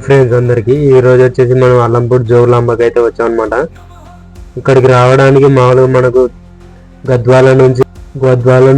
Friends అందరికి ఈ రోజు వచ్చేసి మనం అల్లంపూర్ జోగులాంబకి అయితే వచ్చాం అనమాట. ఇక్కడికి రావడానికి మామూలుగా మనకు గద్వాల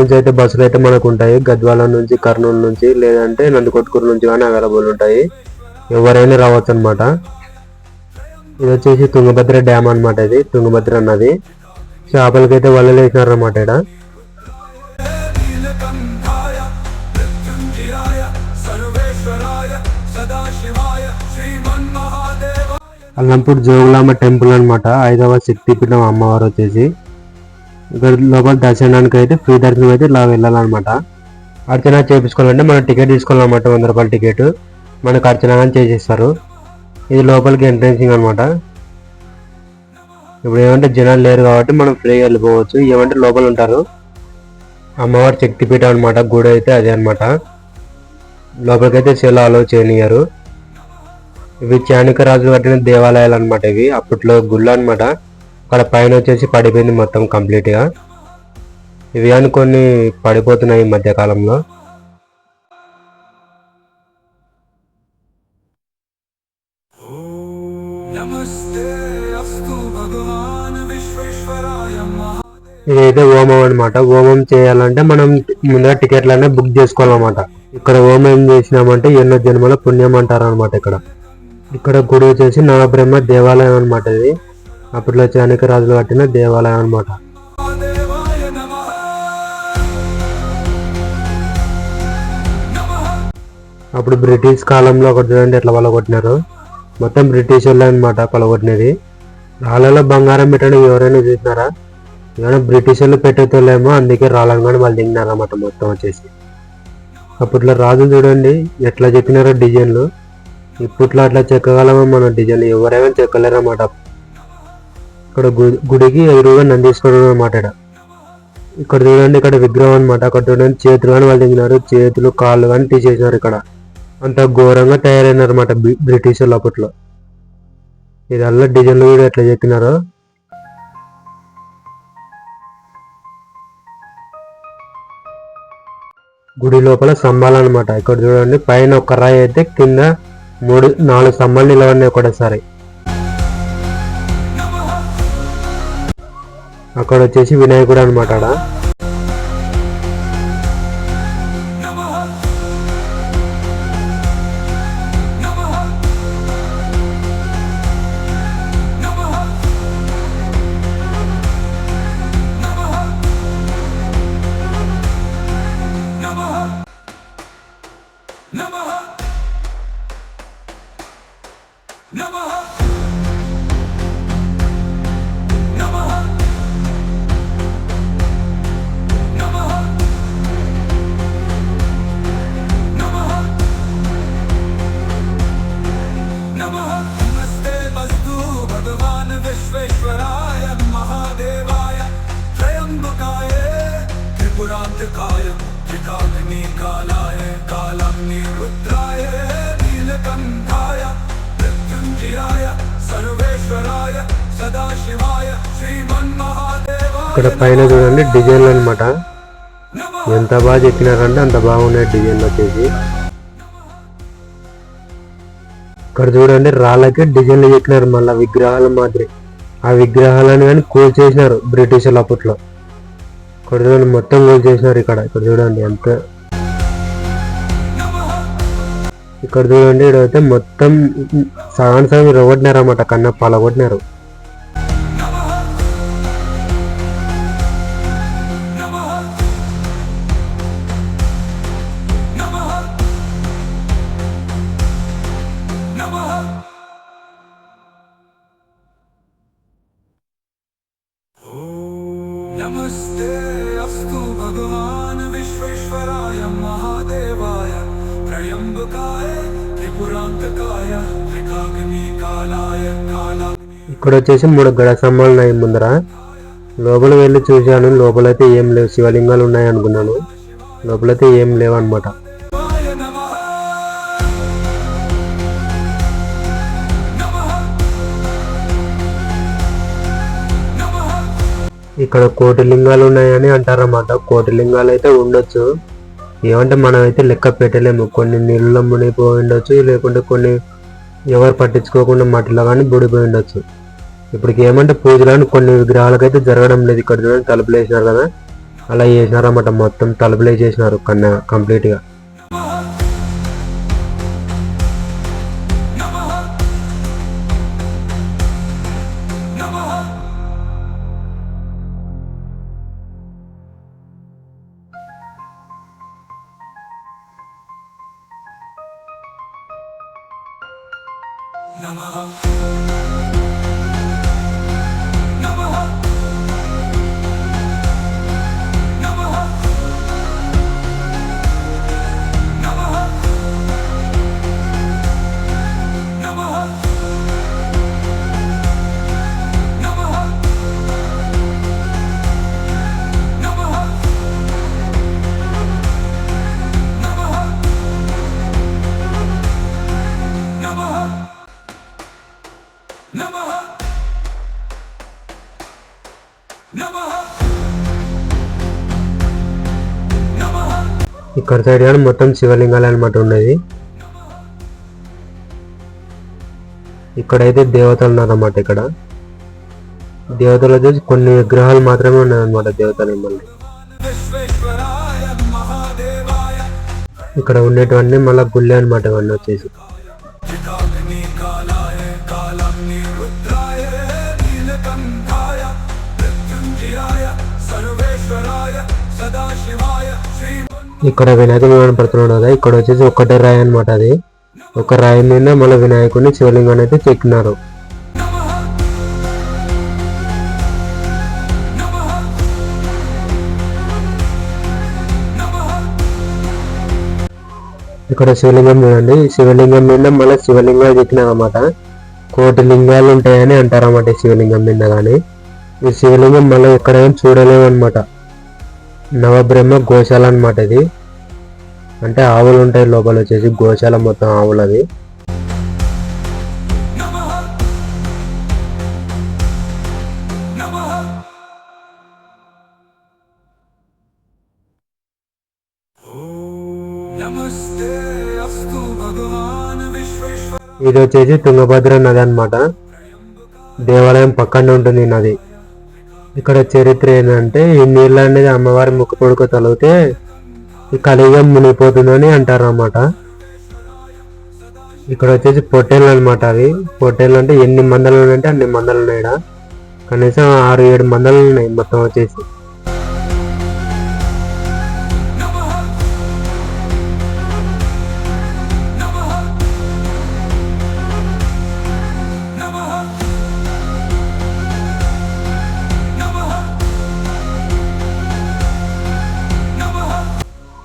నుంచి అయితే బస్సులు అయితే మనకు ఉంటాయి. గద్వాల నుంచి, కర్నూలు నుంచి, లేదంటే నందికొట్కూరు నుంచి కానీ అవైలబుల్ ఉంటాయి. ఎవరైనా రావచ్చు అనమాట. ఇది వచ్చేసి తుంగభద్ర డ్యామ్ అనమాట. ఇది తుంగభద్ర అన్నది చేపలకైతే వలలు వేసినారన్నమాట. ఇక్కడ అల్లంపూర్ జోగులాంబ టెంపుల్ అనమాట. 5వ శక్తిపీఠం అమ్మవారు వచ్చేసి ఇక్కడ లోపల దర్శనానికి అయితే ఫ్రీ దర్శనం అయితే ఇలా వెళ్ళాలన్నమాట. అర్చన చేయించుకోవాలంటే మనం టికెట్ తీసుకోవాలన్నమాట. 100 రూపాయల టికెట్ మనకు అర్చన కానీ చేసేస్తారు. ఇది లోపలికి ఎంట్రెన్సింగ్ అనమాట. ఇప్పుడు ఏమంటే జనాలు లేరు కాబట్టి మనం ఫ్రీగా వెళ్ళిపోవచ్చు. ఏమంటే లోపల ఉంటారు. అమ్మవారి శక్తిపీఠం అనమాట. గుడి అయితే అదే అనమాట. లోపలికైతే సేల్ అలో చేయనియారు. ఇవి చాణక్య రాజులు కట్టిన దేవాలయాలు అనమాట. ఇవి అప్పట్లో గుళ్ళు అనమాట. అక్కడ పైన వచ్చేసి పడిపోయింది మొత్తం కంప్లీట్ గా. ఇవి అని కొన్ని పడిపోతున్నాయి ఈ మధ్య కాలంలో. ఇదైతే హోమం అనమాట. హోమం చేయాలంటే మనం ముందుగా టికెట్లనే బుక్ చేసుకోవాలన్నమాట. ఇక్కడ హోమం చేసినామంటే ఎన్నో జన్మల పుణ్యం అంటారు అనమాట. ఇక్కడ గుడి వచ్చేసి నవబ్రహ్మ దేవాలయం అనమాట. ఇది అప్పట్లో చాణక్య రాజులు కట్టిన దేవాలయం అనమాట. అప్పుడు బ్రిటిష్ కాలంలో ఒకటి చూడండి ఎట్లా కొట్టినారు. మొత్తం బ్రిటిష్ వాళ్ళే అనమాట కొలగొట్టినది. రాళ్ళలో బంగారం పెట్టడం ఎవరైనా చూసినారా? ఏమైనా బ్రిటిష్ వాళ్ళు పెట్టేతోళ్ళేమో, అందుకే రాళ్ళని కానీ వాళ్ళు దిగినారన్నమాట మొత్తం వచ్చేసి. అప్పట్లో రాజులు చూడండి ఎట్లా చెక్కినారో డిజైన్లు. ఇప్పట్లో అట్లా చెక్కగలమో మన డిజైన్లు ఎవరైనా చెక్కలేరన్నమాట. ఇక్కడ గుడికి ఎదురుగా నందీశ్వరుడు అనమాట. ఇక్కడ చూడండి ఇక్కడ విగ్రహం అనమాట. అక్కడ చూడండి చేతులు కానీ వాళ్ళు దిగినారు. చేతులు కాళ్ళు కానీ తీసేసినారు. ఇక్కడ అంత ఘోరంగా తయారైనారు అనమాట బ్రిటిష్ వాళ్ళు అప్పట్లో. ఇదల్లా డిజైన్లు కూడా ఎట్లా చెక్కినారో. గుడి లోపల స్తంభాలు అనమాట. ఇక్కడ చూడండి పైన ఒక రాయి అయితే కింద 3-4 స్తంభాలు నిలబడినాయి ఒకటేసారి. అక్కడ వచ్చేసి వినాయకుడు అనమాట. ఇక్కడ పైన చూడండి డిజైన్లు అనమాట. ఎంత బాగా చెక్కినారంటే అంత బాగున్నాయి డిజైన్లు వచ్చేసి. ఇక్కడ చూడండి రాళ్ళకి డిజైన్లు చెక్కినారు మళ్ళీ విగ్రహాల మాదిరి. ఆ విగ్రహాలను కానీ కూల్ చేసినారు బ్రిటిష్ వాళ్ళు అప్పట్లో. ఇక్కడ చూడండి మొత్తం కూల్ చేసినారు. ఇక్కడ చూడండి ఎంత. ఇక్కడ చూడండి ఇక్కడైతే మొత్తం సగం రొగొట్టినారు అన్నమాట. కన్నా పలగొట్టినారు. नमस्ते अस्तु भगवान विश्वेश्वराय महादेवाय त्रयंबकाय त्रिपुरांतकाय त्रिकाग्निकालाय ఇక్కడ వచ్చేసి 3 గడ స్తంభాలు ఉన్నాయి ముందర. లోపల వెళ్ళి చూశాను. లోపలైతే ఏం లేవు. శివలింగాలు ఉన్నాయి అనుకున్నాను. లోపలైతే ఏం లేవు అనమాట. ఇక్కడ కోటి లింగాలు ఉన్నాయని అంటారన్నమాట. కోటి లింగాలు అయితే ఉండొచ్చు, ఏమంటే మనం అయితే లెక్క పెట్టలేము. కొన్ని నీళ్ళలో మునిగిపోయి ఉండొచ్చు, లేకుంటే కొన్ని ఎవరు పట్టించుకోకుండా మట్టిలో కానీ బుడిపోయి ఉండొచ్చు. ఇప్పటికి ఏమంటే పూజలను కొన్ని విగ్రహాలకైతే జరగడం లేదు. ఇక్కడ చూడండి తలుపులు వేసినారు కదా, అలా చేసినారన్నమాట. మొత్తం తలుపులు వేసేసినారు కంప్లీట్గా. నమః నమః నమః నమః నమః నమః నమః నమః ఇక్కడ సైడ్ కానీ మొత్తం శివలింగాలు అనమాట ఉండేది. ఇక్కడైతే దేవతలు ఉన్నారన్నమాట. ఇక్కడ దేవతలు వచ్చేసి కొన్ని విగ్రహాలు మాత్రమే ఉన్నాయన్నమాట. దేవతలు మళ్ళీ ఇక్కడ ఉండేటివన్నీ మళ్ళీ గుళ్ళే అనమాట. ఇవన్నీ వచ్చేసి ఇక్కడ వినాయకుడు కనపడుతున్నాడు కదా, ఇక్కడ వచ్చేసి ఒక్కటే రాయి అనమాట. అది ఒక రాయి మీద మళ్ళీ వినాయకుడిని శివలింగాన్ని అయితే చెక్కినారు. ఇక్కడ శివలింగం చూడండి, శివలింగం మీద మళ్ళీ శివలింగాలు చెక్కినారు అన్నమాట. కోటి లింగాలు ఉంటాయని అంటారన్నమాట ఈ శివలింగం మీద. కానీ ఈ శివలింగం మళ్ళీ ఎక్కడైనా చూడలేము అనమాట. నవబ్రహ్మ గోశాల అనమాట ఇది. అంటే ఆవులు ఉంటాయి లోపల, వచ్చేసి గోశాల మొత్తం ఆవులది. ఇది వచ్చేసి తుంగభద్ర నది అనమాట. దేవాలయం పక్కనే ఉంటుంది ఈ నది. ఇక్కడ చరిత్ర ఏంటంటే ఈ నీళ్ళు అనేది అమ్మవారి ముక్కు పొడుకు తొలిగితే ఈ కలియుగం మునిగిపోతుందని అంటారు అన్నమాట. ఇక్కడ వచ్చేసి పొట్టేళ్ళు అనమాట. అవి పొట్టేళ్ళు అంటే ఎన్ని మందలు ఉన్నాయంటే అన్ని మందలు ఉన్నాయి. కనీసం 6-7 మందలు ఉన్నాయి మొత్తం వచ్చేసి.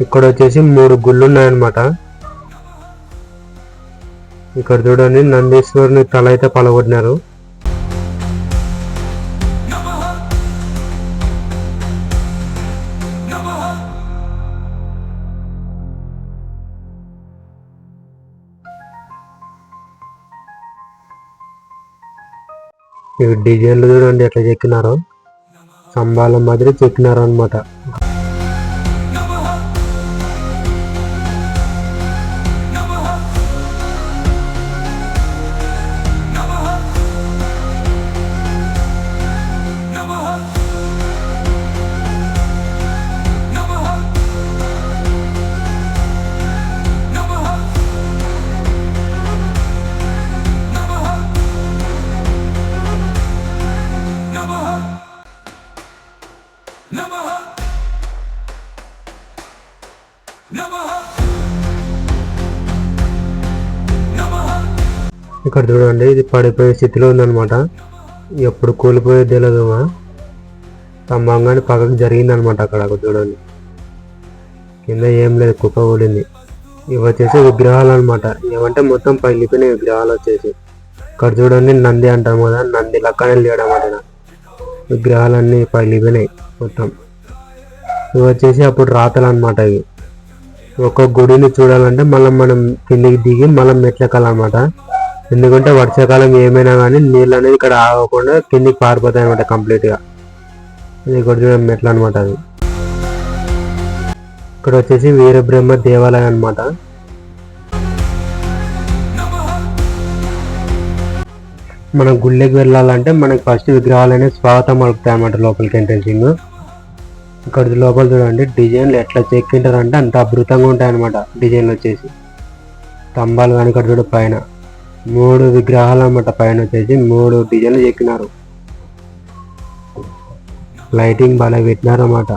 ఇక్కడ వచ్చేసి 3 గుళ్ళు ఉన్నాయన్నమాట. ఇక్కడ చూడండి నందీశ్వరుని తల అయితే పలగొట్టినారు. ఇవి డిజైన్లు చూడండి ఎట్లా చెక్కినారో, స్తంభాల మాదిరి చెక్కినారు అనమాట. ఇక్కడ చూడండి ఇది పడిపోయే స్థితిలో ఉందన్నమాట. ఎప్పుడు కూలిపోయేది తెలియదు. స్తంభంగానే పక్కకు జరిగిందనమాట. అక్కడ చూడండి కింద ఏం లేదు, కుప్ప కూలింది. ఇవి వచ్చేసి విగ్రహాలు అనమాట. ఏమంటే మొత్తం పగిలిపోయిన విగ్రహాలు వచ్చేసి. ఇక్కడ చూడండి నంది అంటాం కదా, నంది లక్కనే లేడు అన్నమాట. విగ్రహాలన్నీ పగిలిపోయినాయి మొత్తం. ఇవి వచ్చేసి అప్పుడు రాతలు అనమాట. ఇవి ఒక్కొక్క గుడిని చూడాలంటే మళ్ళీ మనం కిందికి దిగి మళ్ళీ మెట్లెక్కాలన్నమాట. ఎందుకంటే వర్షాకాలం ఏమైనా కానీ నీళ్ళు అనేది ఇక్కడ ఆగకుండా కిందికి పారిపోతాయి అనమాట కంప్లీట్గా. ఇది ఇక్కడ చూడండి మెట్లు అనమాట. అది ఇక్కడ వచ్చేసి వీరబ్రహ్మ దేవాలయం అనమాట. మనం గుళ్ళకి వెళ్ళాలంటే మనకి ఫస్ట్ విగ్రహాలు అనేది స్వాగతం పలుకుతాయి అన్నమాట లోపలికి ఎంట్రెన్సింగ్. ఇక్కడ లోపల చూడండి డిజైన్లు ఎట్లా చెక్కింటారంటే అంత అద్భుతంగా ఉంటాయి అన్నమాట. డిజైన్లు వచ్చేసి స్తంభాలు కానీ ఇక్కడ చూడ పైన 3 విగ్రహాలు అన్నమాట. పైన వచ్చేసి 3 డిజైన్లు చెక్కినారు. లైటింగ్ బాగా పెట్టినారు అన్నమాట.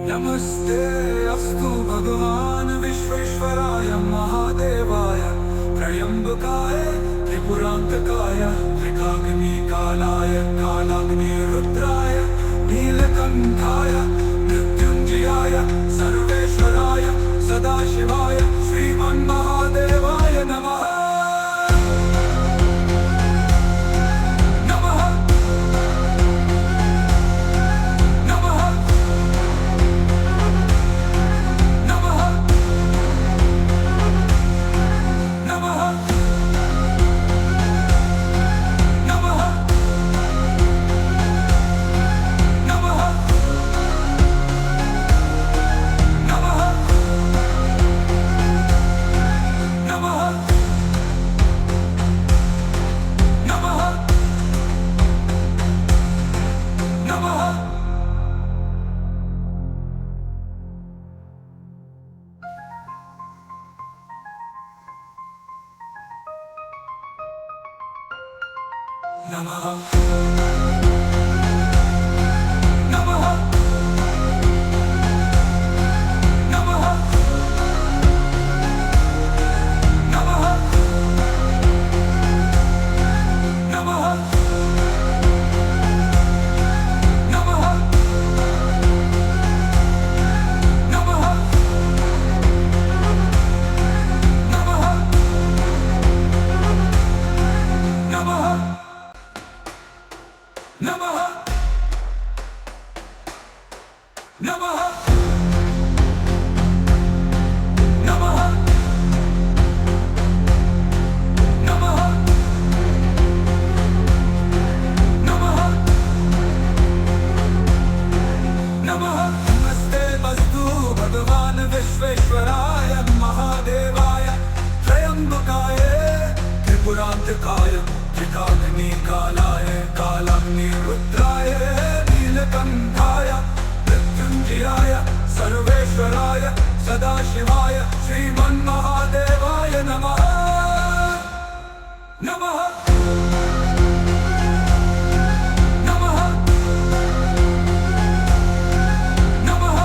नमस्ते अस्तु भगवान विश्वेश्वराय महादेवाय त्र्यंबकाय त्रिपुरांतकाय त्रिकाग्निकालाय कालाग्निरुद्राय नीलकंठाय मृत्युंजयाय सर्वेश्वराय सदाशिवाय श्रीमन्महादेवाय नमः। नमः नमः नमः नमः नमः नमः नमः नमः नमः नमः नमः नमः नमः नमः नमस्ते अस्तु भगवान विश्वेश्वराय महादेवाय त्र्यंबकाय त्रिपुरांतकाय त्रिकाग्निकालाय कालाग्निरुद्राय नीलकंठाय मृत्युंजयाय सर्वेश्वराय सदाशिवाय श्रीमन्महादेवाय नमः। नमः नमः नमः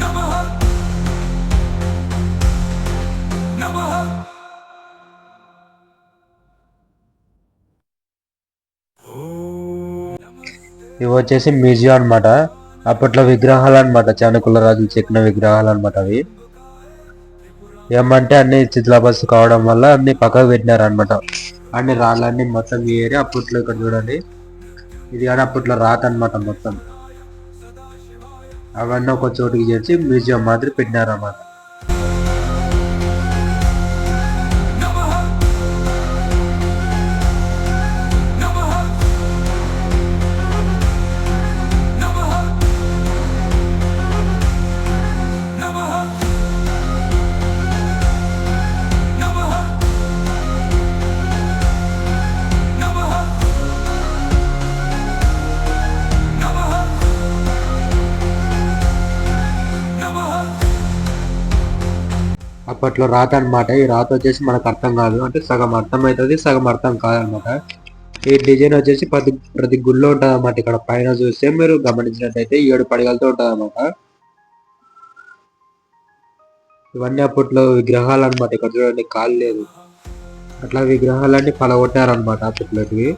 नमः नमः ఇవి వచ్చేసి మ్యూజియం అన్నమాట. అప్పట్లో విగ్రహాలు అన్నమాట. చాణకుల రాజులు చెక్కిన విగ్రహాలు అన్నమాట. అవి ఏమంటే అన్ని శిథిలావస్థ కావడం వల్ల అన్ని పక్కకు పెట్టినారు అనమాట. అన్ని రాళ్ళన్నీ మొత్తం ఈ ఏరియా అప్పట్లో ఇక్కడ చూడండి. ఇది కానీ అప్పట్లో రాత అనమాట. మొత్తం అవన్నీ ఒక చోటుకి చేర్చి మ్యూజియం మాదిరి పెట్టినారు అన్నమాట. అప్పట్లో రాత అనమాట. ఈ రాత వచ్చేసి మనకు అర్థం కాదు, అంటే సగం అర్థం అవుతుంది, సగం అర్థం కాదనమాట. ఈ డిజైన్ వచ్చేసి ప్రతి గుళ్ళో ఉంటుంది అన్నమాట. ఇక్కడ పైన చూస్తే మీరు గమనించినట్టయితే 7 పడగలతో ఉంటుంది అన్నమాట. ఇవన్నీ అప్పట్లో విగ్రహాలు అనమాట. ఇక్కడ చూడండి కాలు లేదు. అట్లా విగ్రహాలన్నీ పలగొట్టారనమాట అప్పట్లోటివి.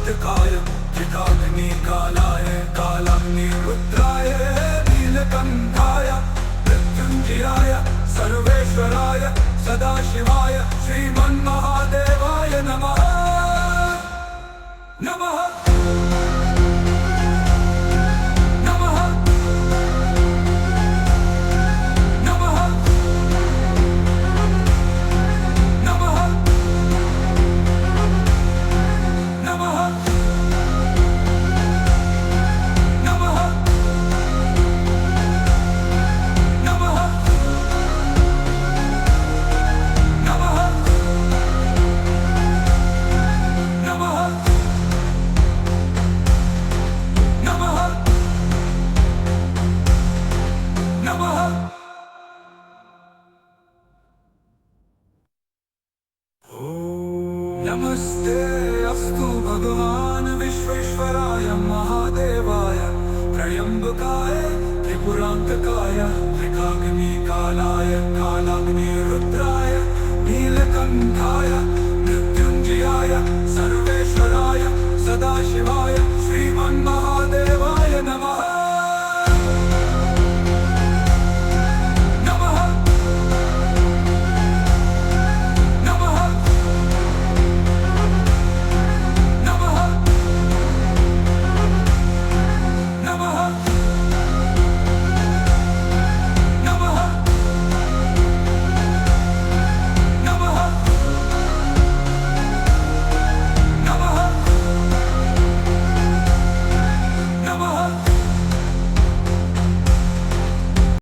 त्रिपुरान्तकाय त्रिकाग्निकालाय कालाग्निरुद्राय नीलकण्ठाय मृत्युञ्जयाय सर्वेश्वराय सदाशिवाय श्रीमन्महादेवाय नमः नमः नमः नमः नमः नमः नमः नमः नमः नमः नमः नमः नमस्ते अस्तु भगवान विश्वेश्वराय महादेवाय त्र्यंबकाय त्रिपुरान्तकाय त्रिकाग्निकालाय कालाग्निरुद्राय नीलकण्ठाय मृत्युञ्जयाय सर्वेश्वराय सदाशिवाय